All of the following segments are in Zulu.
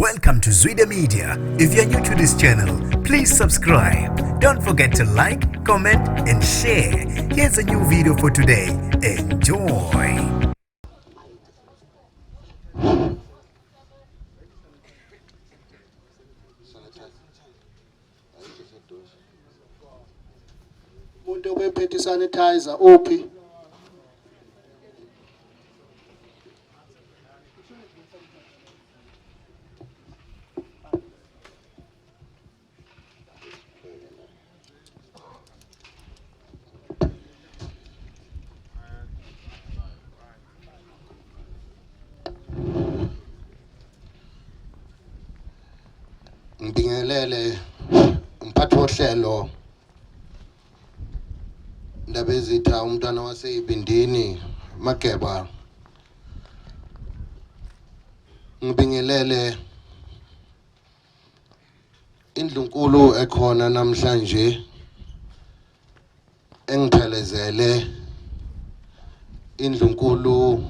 Welcome to Zwida Media. If you're new to this channel, please subscribe. Don't forget to like, comment, and share. Here's a new video for today. Enjoy. Umuntu obephethe sanitizer uphi? Ngibingelele umphathi wohlelo ndaba ezitha umntwana waseyibindini Mageba. Ngibingelele indlunkulu ekhona namhlanje engiphelezele, indlunkulu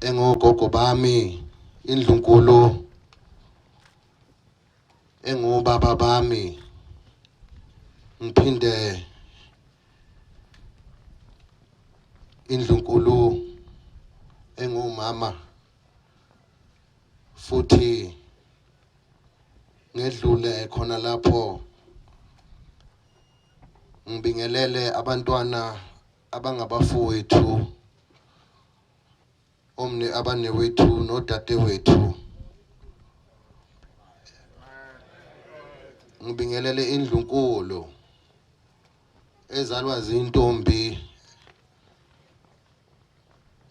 engogogo bami, indlunkulu engobaba bami, ngiphinde indlunkulu engumama futhi ngedlule khona lapho. Ngibingelele abantwana abangabafowethu, omne abanewethu nodadewethu. Ngibingelele indlunkulu ezalwa zintombi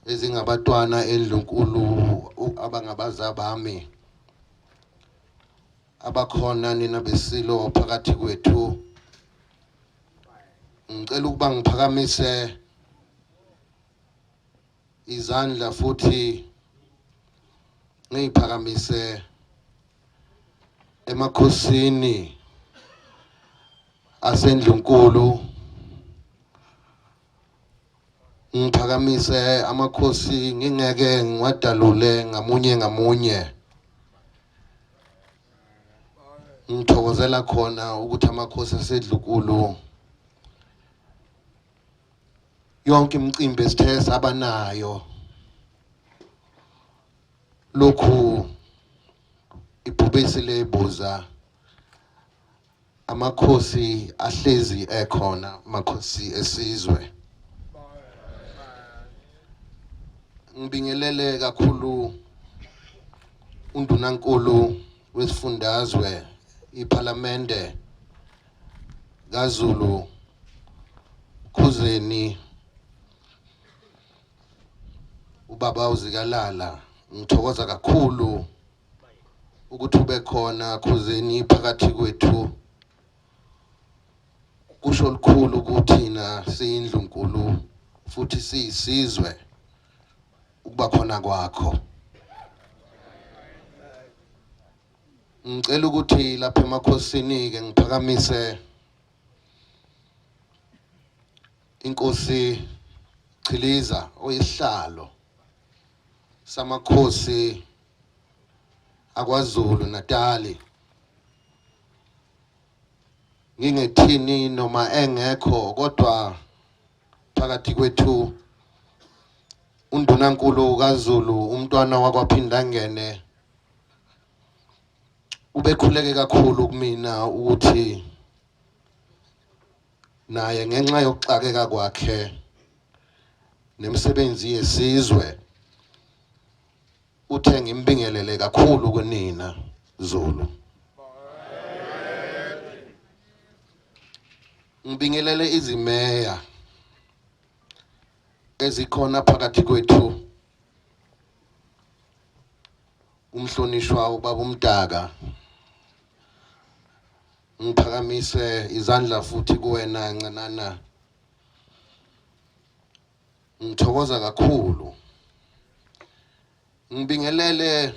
ezingabatwana endlunkulu abangabazabami abakhona nina besilo phakathi kwethu. Ngicela ukuba ngiphakamise izandla futhi ngiyiphakamise Emkhosini asendlunkulu. Ngiphakamise amakhosi ngingeke ngiwadalule ngamunye ngamunye. Ngithokozela khona ukuthi amakhosi asendlunkulu yonke imicimbi esithe sabanayo lokhu ibhubesi lebuza amakhosi ahlezi ekhona, amakhosi esizwe. Ngibingelele kakhulu undunankulu wesifundazwe iPhalamende kaZulu Khuzeni ubaba uzikalala. Ngithokoza kakhulu ukuthi ube khona Khuzeni phakathi kwethu. Kusho likhulu ukuthi na siyindlunkulu futhi siyisizwe ukuba khona kwakho. Ngicela ukuthi lapha emakhosini ke ngiphakamise inkosi Chiliza oyisihlalo samakhosi akwaZulu Natali. Ngingethini noma engekho kodwa phakathi kwethu undunankulu kaZulu umntwana wakwaPhindangene ubekhuleke kakhulu kumina ukuthi naye ngenxa yokuxakeka kwakhe nemisebenzi yesizwe uthe ngimbingelele kakhulu kunina Zulu. Ngibingelele izimeya ezikhona phakathi kwethu, umhlonishwa ubaba uMdaka. Ngiphakamise izandla futhi kuwena ncanana. Ngithokoza kakhulu. Ngibingelele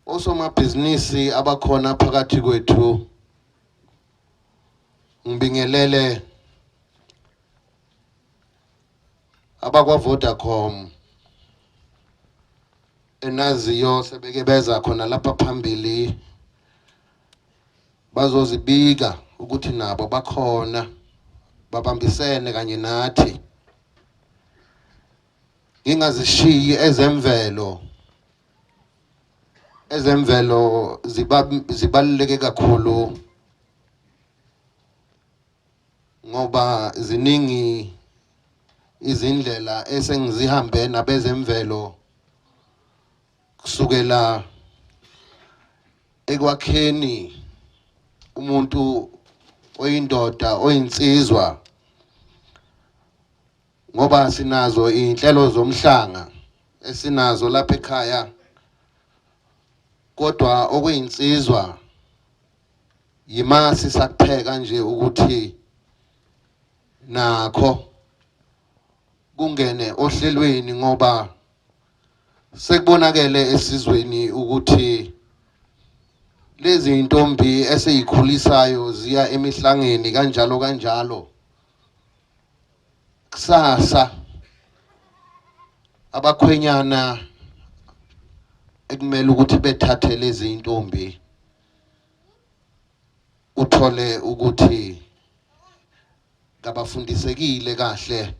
osomabhizinisi abakhona phakathi kwethu. Ngibingelele abakwa Vodacom. enaziyo sebeke beza khona lapha phambili bazozibika ukuthi nabo bakhona babambisene kanye nathi ngingazishiyi ezemvelo zibaluleke kakhulu ngoba ziningi izindlela esengizihambe nabezemvelo kusukela ekwakheni umuntu oyindoda oyinsizwa ngoba sinazo inhlelo zomhlanga esinazo lapha ekhaya kodwa okuyinsizwa yimasi sakupheka nje ukuthi nakho kungene ohlelweni ngoba sekubonakele esizweni ukuthi lezi intombi eseyikhulisayo ziya emihlangeni kanjalo kusasa abakhwenyana ekumele ukuthi bethathe lezi intombi uthole ukuthi kabafundisekile kahle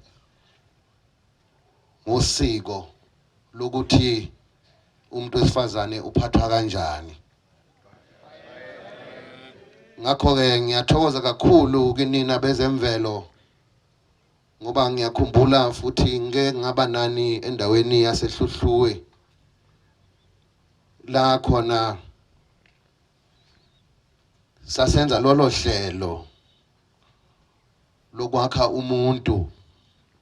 ngosiko lokuthi umuntu wesifazane uphathwa kanjani. Ngakho ke ngiyathokoza kakhulu kinina bezemvelo ngoba ngiyakhumbula futhi ngeke ngaba nani endaweni yaseHluhluwe la khona sasenza lolo hlelo lokwakha umuntu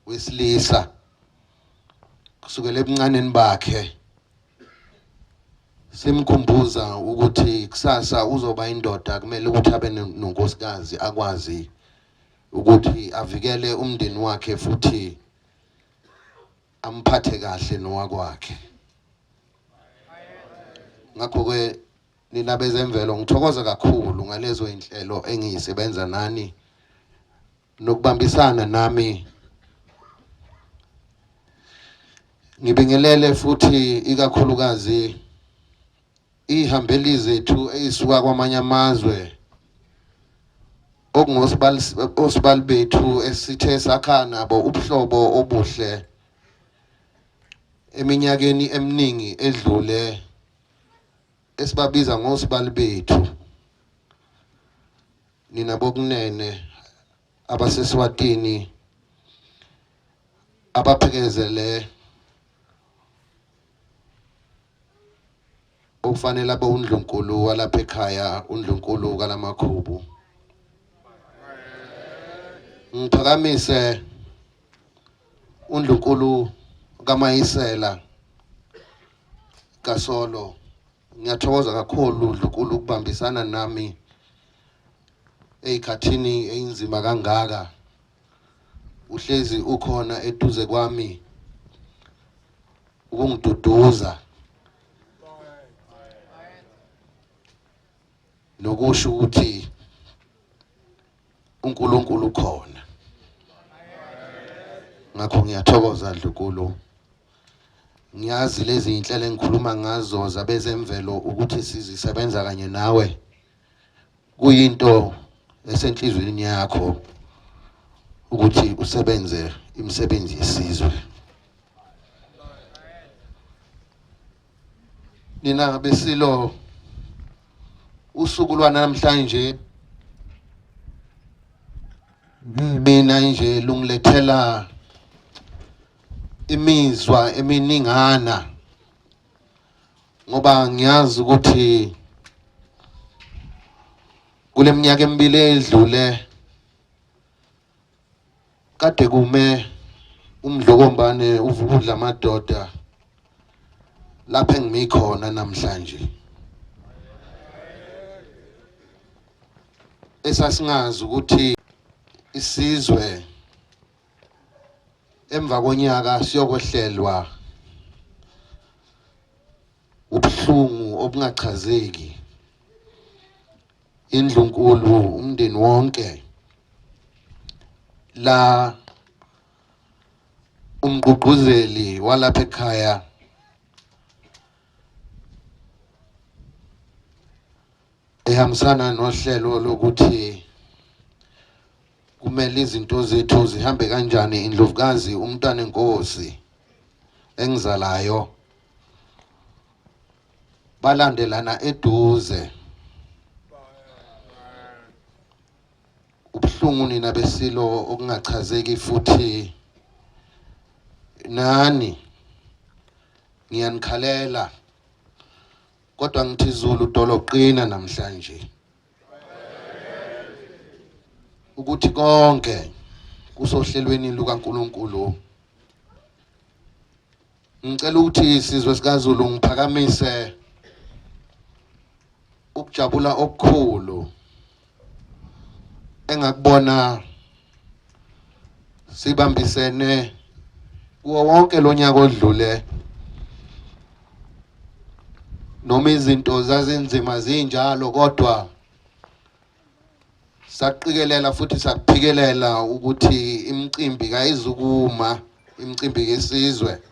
wesilisa kusukela ebuncaneni bakhe simkhumbuza ukuthi kusasa uzoba indoda kumele ukuthi abe nonkosikazi akwazi ukuthi avikele umndeni wakhe futhi amphathe kahle nowakwakhe. Ngakho ke nina bezemvelo ngithokoza kakhulu ngalezo inhlelo engizisebenza nani nokubambisana nami. Ngibingelele futhi ikakhulukazi ihambeli zethu ezisuka kwamanye amazwe okungosibali bethu esithe sakha nabo ubuhlobo obuhle eminyakeni eminingi edlule esibabiza ngosibali bethu. Nina bokunene abaseswatini abaphekezele okufanele abe uNdlunkulu walapha ekhaya, uNdlunkulu kalamakhubu. Ngiphakamise uNdlunkulu kaMayisela kaSolo. Ngiyathokoza kakhulu uNdlunkulu ukubambisana nami eyikhathini eyinzima kangaka. Uhlezi ukhona eduze kwami ukungiduduza nokusho ukuthi uNkulunkulu ukhona. Ngakho ngiyathokoza Ndlunkulu. Ngiyazi lezi inhlelo engikhuluma ngazo zabezemvelo ukuthi sizisebenza kanye nawe kuyinto esenhlizweni yakho ukuthi usebenze imisebenzi yesizwe. Nina besilo usuku lwanamhlanje mina nje lungilethela imizwa eminingana ngoba ngiyazi ukuthi kule minyaka emibili edlule kade kume umdlokombane uvukudla amadoda lapha engimikhona namhlanje. Esasingazi ukuthi isizwe emva konyaka siyokwehlelwa ubuhlungu obungachazeki. Indlunkulu umndeni wonke la umgqugquzeli walapha ekhaya ehambisana nohlelo lokuthi kumele izinto zethu zihambe kanjani indlovukazi umntwana enkosi engizalayo balandelana eduze. Ubhlungu nina besilo okungachazeki futhi nani ngiyanikhalela kodwa ngithi Zulu doloqina namhlanje ukuthi konke kusohlelweni lukaNkulunkulu. Ngicela ukuthi isizwe sikaZulu ngiphakamise ukujabula okukhulu engakubona sibambisene kuwo wonke lonyaka odlule, noma izinto zazenzima zinjalo kodwa saqikelela futhi sakuphikelela ukuthi imicimbi kayizukuma, imicimbi yesizwe,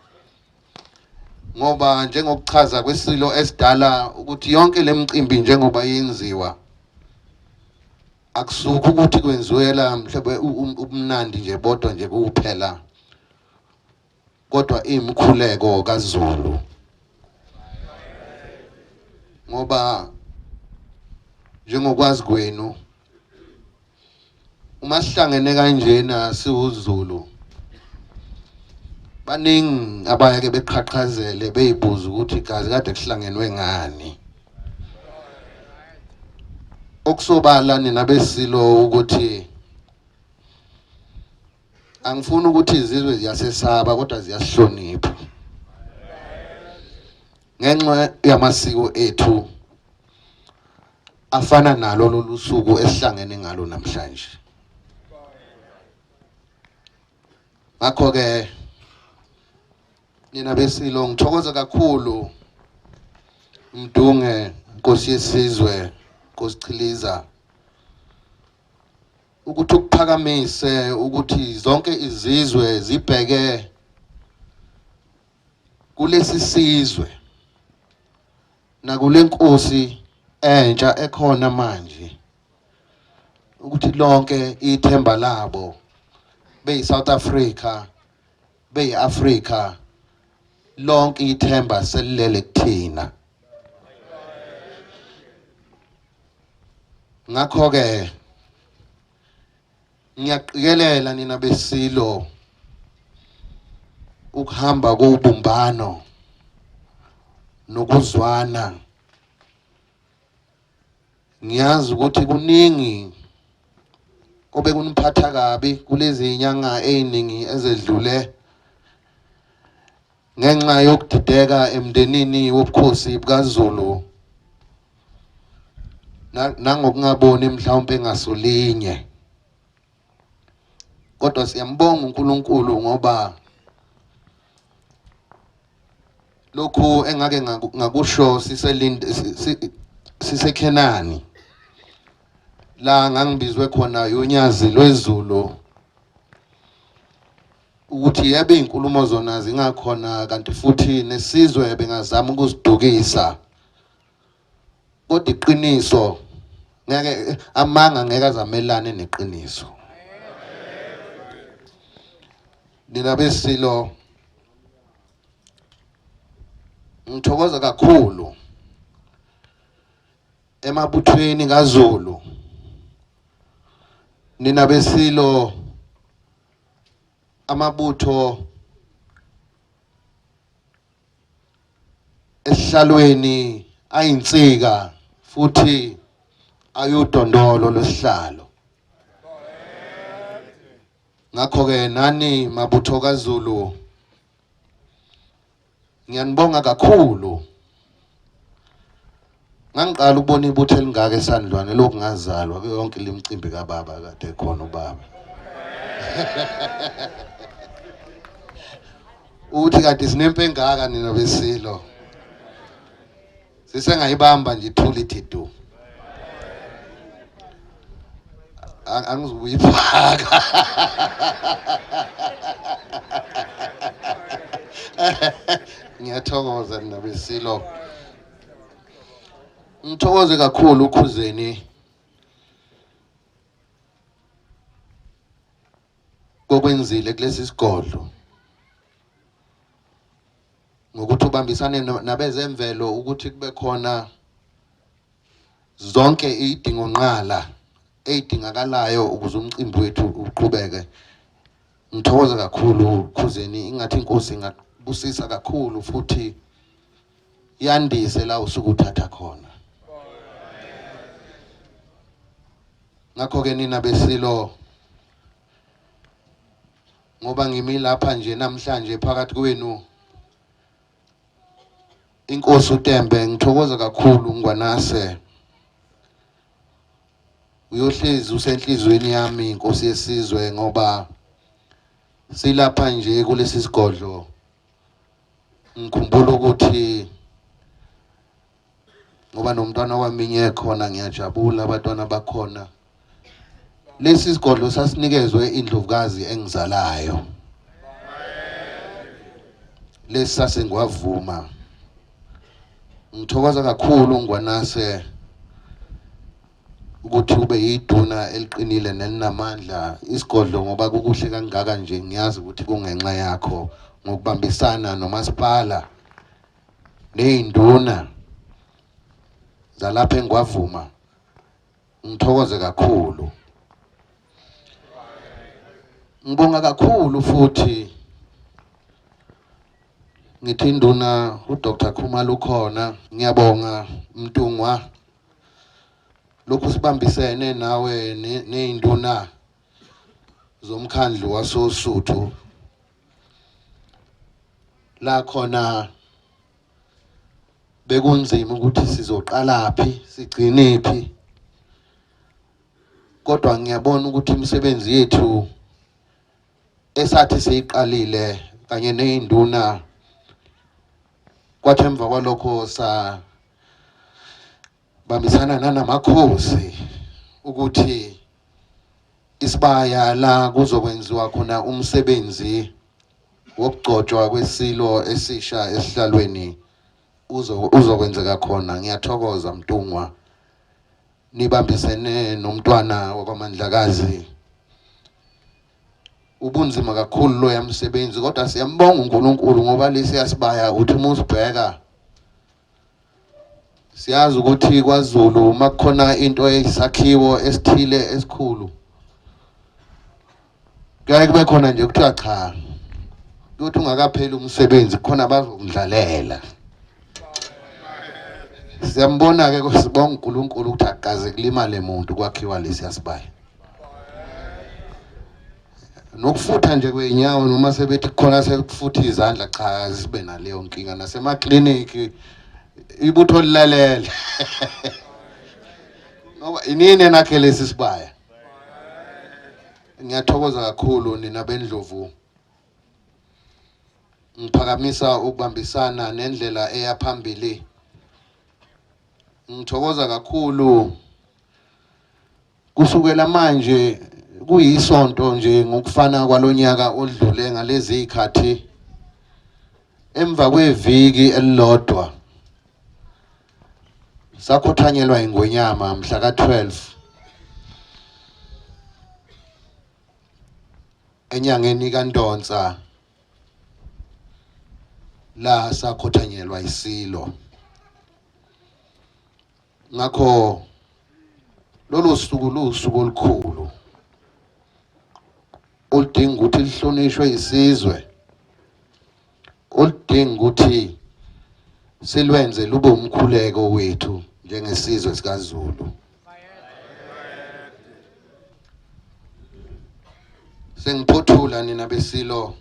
ngoba njengokuchaza kwesilo esidala ukuthi yonke lemicimbi njengoba yenziwa akusuka ukuthi kwenziwela mhlawumbe ubumnandi nje bodwa nje kuphela, kodwa imikhuleko kaZulu. Ngoba njengokwazi kwenu uma sihlangene kanjena siwuZulu, baningi abayake beqhaqhazele beyibuza ukuthi kazi kade kuhlangenwe ngani. Okusobala nina besilo ukuthi angifuni ukuthi izizwe ziyasesaba kodwa ziyasihlonipha ngenxa yamasiko ethu afana nalo lolu suku esihlangene ngalo namhlanje. Ngakho ke nina besilo ngithokoza kakhulu Mdunge Nkosi yesizwe Nkosichiliza ukuthi ukuphakamise ukuthi zonke izizwe zibheke kulesi sizwe nakule nkosi entsha ekhona manje, ukuthi lonke ithemba labo beyi-South Africa beyi-Africa lonke ithemba selilele kuthina. Ngakho ke ngiyaqikelela nina besilo ukuhamba kobumbano nokuzwana. Ngiyazi ukuthi kuningi obe kuniphatha kabi kulezi nyanga eziningi ezedlule ngenxa yokudideka emndenini wobukhosi bukaZulu nangokungaboni mhlawumbe ngasolinye, kodwa siyambonga uNkulunkulu ngoba lokhu engake ngakusho siseKhenani la ngangibizwe khona yonyazi lwezulu ukuthi yabe inkulumo zona zingakhona kanti futhi nesizwe bengazama ukusidukisa, kodwa iqiniso ngeke amanga ngeke azamelane neqiniso. Nina besilo ngithokoza kakhulu emabuthweni kaZulu, nina besilo amabutho esihlalweni ayinsika futhi ayudondolo lesihlalo. Ngakho ke nani mabutho kaZulu ngiyanibonga kakhulu. Ngangiqala ukubona ibutho elingaka esandlwane lokhu ngazalwa kuyo yonke lemicimbi kababa kade khona ubaba. Uthi kade sinempe engaka nina besilo. Sisengayibamba nje ithuli thidu. Angizuyifaka. Ngiyathokoza nina besilo. Ngithokoze kakhulu ukhuzeni kokwenzile kulesi sigodlo ngokuthi ubambisane nabezemvelo ukuthi kube khona zonke idingonqala ezidingakalayo ukuze umcimbi wethu uqhubeke. Ngithokoza kakhulu khuzeni, ingathi inkosi ingabusisa kakhulu futhi yandise la usuku uthatha khona. Ngakho ke nina besilo, ngoba ngimi lapha nje namhlanje phakathi kwenu, inkosi uTembe, ngithokoza kakhulu ngwanase. Uyohlezi usenhlizweni yami inkosi yesizwe ngoba silapha nje kulesi sigodlo. Ngikhumbula ukuthi ngoba nomntwana wami khona, ngiyajabula abantwana bakhona. Lesi sigodlo sasinikezwe indlovukazi engizalayo. Lesi sasengwavuma. Ngithokoza kakhulu ngwanase ukuthi ube yiduna eliqinile nelinamandla isigodlo, ngoba kukuhle kangaka nje ngiyazi ukuthi kungenxa yakho ngokubambisana nomasipala nezinduna zalapha engwavuma. Ngithokoze kakhulu. Ngibonga kakhulu futhi ngithi induna uDr. Khumalo ukhona. Ngiyabonga Mtungwa, lokhu sibambisene nawe nezinduna zomkhandlu wasoSuthu la khona bekunzima ukuthi sizoqalaphi sigcinephi, kodwa ngiyabona ukuthi imisebenzi yethu esathi siyiqalile kanye nezinduna, kwathi emva kwalokho bambisana nanamakhosi ukuthi isibaya la kuzokwenziwa khona umsebenzi wokugcotshwa kwesilo esisha esihlalweni uzokwenzeka khona. Ngiyathokoza Mtungwa, nibambisene nomntwana wakwaMandlakazi. Ubunzima kakhulu lo yamsebenzi, kodwa siyambonga uNkulunkulu ngoba lesi yasibaya uthi musibheka siyazi ukuthi kwaZulu makukhona into eyisakhiwo esithile esikhulu kuyaye kube khona nje kuthiwa cha, ukuthi ungakapheli umsebenzi khona abazokudlalela. Siyambona ke sibonga uNkulunkulu ukuthi akaze kulimale umuntu kwakhiwa lesi yasibaya. Nokufutha nje kweinyawo noma sebethi khona sekufutha izandla, cha sibe naleyo nkinga nasemakliniki ibutho lilalele. Ngoba inini nakhe lesi sibaya. Ngiyathokoza kakhulu nina bendlovu. Ngiphakamisa ukubambisana nendlela eyaphambili. Ngithokoza kakhulu kusukela manje kuyisonto nje ngokufana kwalonyaka odlule ngalezi ikhathi, emva kweviki elilodwa sakhothanyelwa ingonyama mhla ka-12 enyangeni kaNdonsa, la sakhothanyelwa Isilo. Ngakho lolu suku lusuku olukhulu oludinga ukuthi lihlonishwe isizwe, oludinga ukuthi silwenze lube umkhuleko wethu njengesizwe sikaZulu. Sengiphothula nina besilo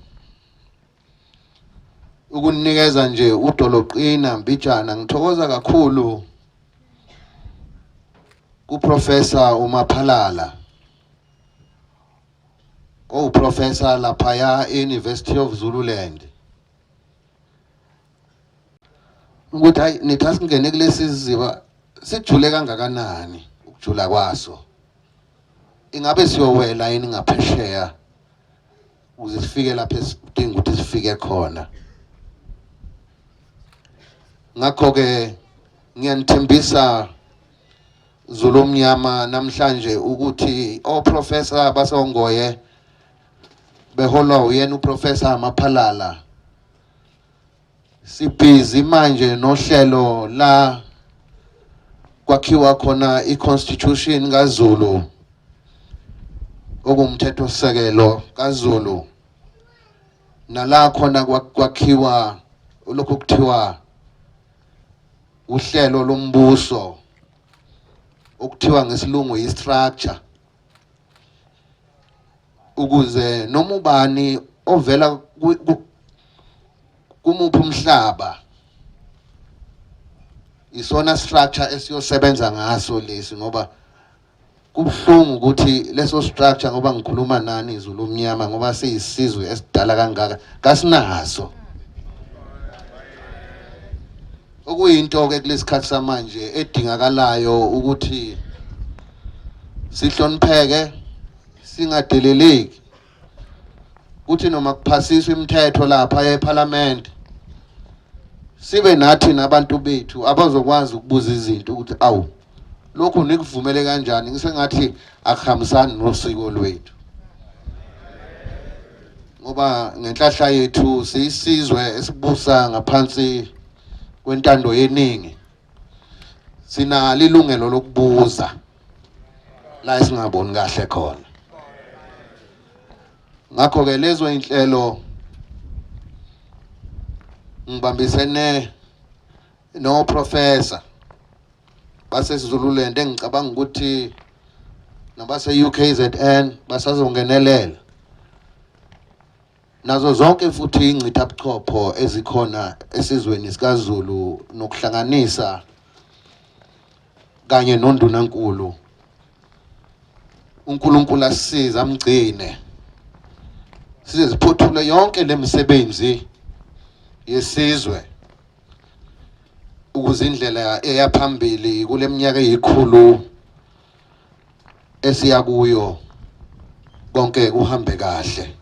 ukunikeza nje udoloqina mbijana. Ngithokoza kakhulu kuProfessor uMaphalala, uprofessor lapha University of Zululand, ukuthi hayi nithi asingene kulesi siziba sijule kangakanani. Ukujula kwaso ingabe siyowela yini ngaphesheya ukuze sifike lapha esidinga ukuthi sifike khona. Ngakho ke ngiyanithembisa Zulu mnyama namhlanje ukuthi oprofessor basongoye beholwa uyena uprofessor Maphalala. Sibhizi manje nohlelo la kwakhiwa khona iconstitution kaZulu okumthetho sisekelo kaZulu nala khona kwakhiwa lokho kuthiwa uhlelo lombuso okuthiwa ngesilungu i-structure ukuze noma ubani ovela kumuphi umhlaba isona structure esiyosebenza ngaso lesi ngoba kubhlungu ukuthi leso structure ngoba ngikhuluma nani izulu mnyama ngoba siyisizwe esidala kangaka kasinaso okuyinto ke kulesikhathi samanje edingakalayo ukuthi sihlonipheke singadeleleki kuthi noma kuphasiswa imithetho lapha eParliament sibe nathi nabantu bethu abazokwazi ukubuza izinto ukuthi awu lokho nikuvumele kanjani ngisengathi akuhambisani nosiko lwethu ngoba ngenhlahla yethu siyisizwe esibusa ngaphansi kwentando yeningi sinalo ilungelo lokubuza la singaboni kahle khona ngakho ke lezo inhlelo ngibambisene no professor base Zululand engicabanga ukuthi nabase UKZN basazongenelela nazo zonke futhi incithabuchopho ezikhona esizweni sikaZulu nokuhlanganisa kanye nondunankulu uNkulunkulu asisize amgcine size siphothule yonke lemisebenzi yesizwe ukuze indlela eyaphambili kuleminyaka eyikhulu esiya kuyo konke kuhambe kahle